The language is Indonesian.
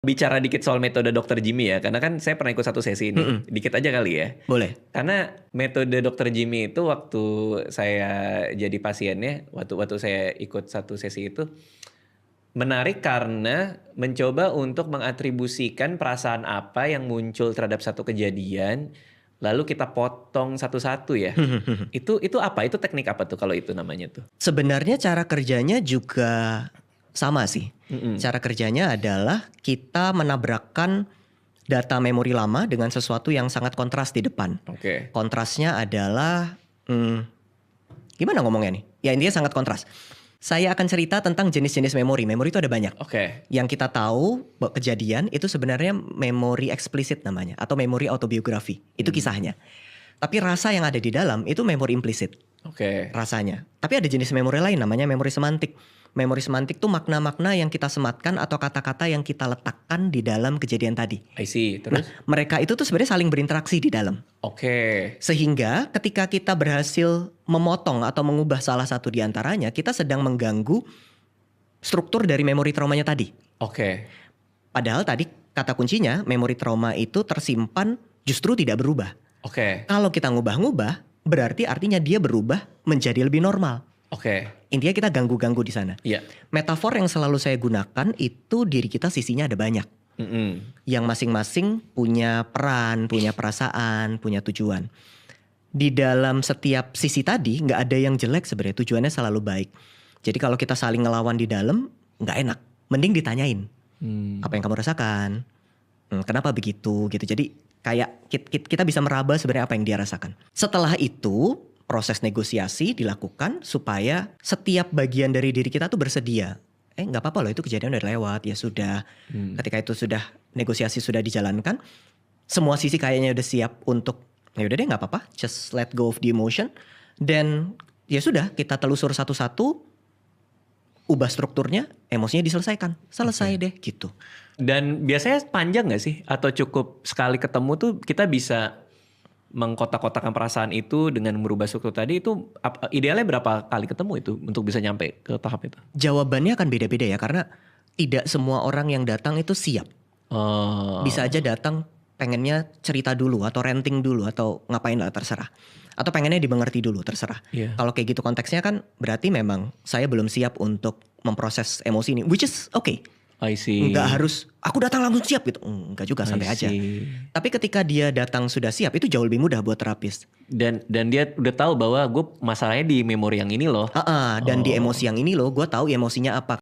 Bicara dikit soal metode Dokter Jimmy ya, karena kan saya pernah ikut satu sesi ini. Dikit aja kali ya. Boleh. Karena metode Dokter Jimmy itu waktu saya jadi pasiennya, waktu saya ikut satu sesi itu menarik karena mencoba untuk mengatribusikan perasaan apa yang muncul terhadap satu kejadian, lalu kita potong satu-satu ya. Itu apa? Itu teknik apa tuh kalau itu namanya tuh? Sebenarnya cara kerjanya juga sama sih. Cara kerjanya adalah kita menabrakkan data memori lama dengan sesuatu yang sangat kontras di depan. Oke. Kontrasnya adalah, gimana ngomongnya nih? Ya intinya sangat kontras. Saya akan cerita tentang jenis-jenis memori. Memori itu ada banyak. Oke. Yang kita tahu kejadian itu sebenarnya memori eksplisit namanya. Atau memori autobiografi. Itu kisahnya. Tapi rasa yang ada di dalam itu memori implisit. Oke. Rasanya. Tapi ada jenis memori lain namanya memori semantik. Memori semantik itu makna-makna yang kita sematkan atau kata-kata yang kita letakkan di dalam kejadian tadi. I see. Terus? Mereka itu tuh sebenarnya saling berinteraksi di dalam. Oke. Sehingga ketika kita berhasil memotong atau mengubah salah satu di antaranya, kita sedang mengganggu struktur dari memori traumanya tadi. Oke. Padahal tadi kata kuncinya memori trauma itu tersimpan justru tidak berubah. Oke. Kalau kita ngubah-ngubah, berarti artinya dia berubah menjadi lebih normal. Oke. Intinya kita ganggu-ganggu di sana. Iya. Metafor yang selalu saya gunakan itu diri kita sisinya ada banyak. Yang masing-masing punya peran, punya perasaan, punya tujuan. Di dalam setiap sisi tadi nggak ada yang jelek sebenarnya, tujuannya selalu baik. Jadi kalau kita saling ngelawan di dalam nggak enak. Mending ditanyain apa yang kamu rasakan, kenapa begitu gitu. Jadi kayak kita bisa meraba sebenarnya apa yang dia rasakan. Setelah itu proses negosiasi dilakukan supaya setiap bagian dari diri kita tuh bersedia. Nggak apa-apa loh, itu kejadian udah lewat, ya sudah. Ketika itu sudah negosiasi sudah dijalankan, semua sisi kayaknya udah siap untuk ya udah deh nggak apa-apa, just let go of the emotion. Dan ya sudah, kita telusur satu-satu, ubah strukturnya, emosinya diselesaikan, selesai deh gitu. Dan biasanya panjang nggak sih? Atau cukup sekali ketemu tuh kita bisa mengkotak-kotakan perasaan itu dengan merubah struktur tadi, itu idealnya berapa kali ketemu itu untuk bisa nyampe ke tahap itu? Jawabannya akan beda-beda ya, karena tidak semua orang yang datang itu siap. Bisa aja datang pengennya cerita dulu atau ranting dulu atau ngapain lah, terserah. Atau pengennya dimengerti dulu, terserah. Kalau kayak gitu konteksnya kan berarti memang saya belum siap untuk memproses emosi ini, which is okay. I see. Nggak harus aku datang langsung siap gitu, enggak juga, santai aja. Tapi ketika dia datang sudah siap, itu jauh lebih mudah buat terapis. Dan dia udah tahu bahwa gue masalahnya di memori yang ini loh. Dan di emosi yang ini loh, gue tahu emosinya apa.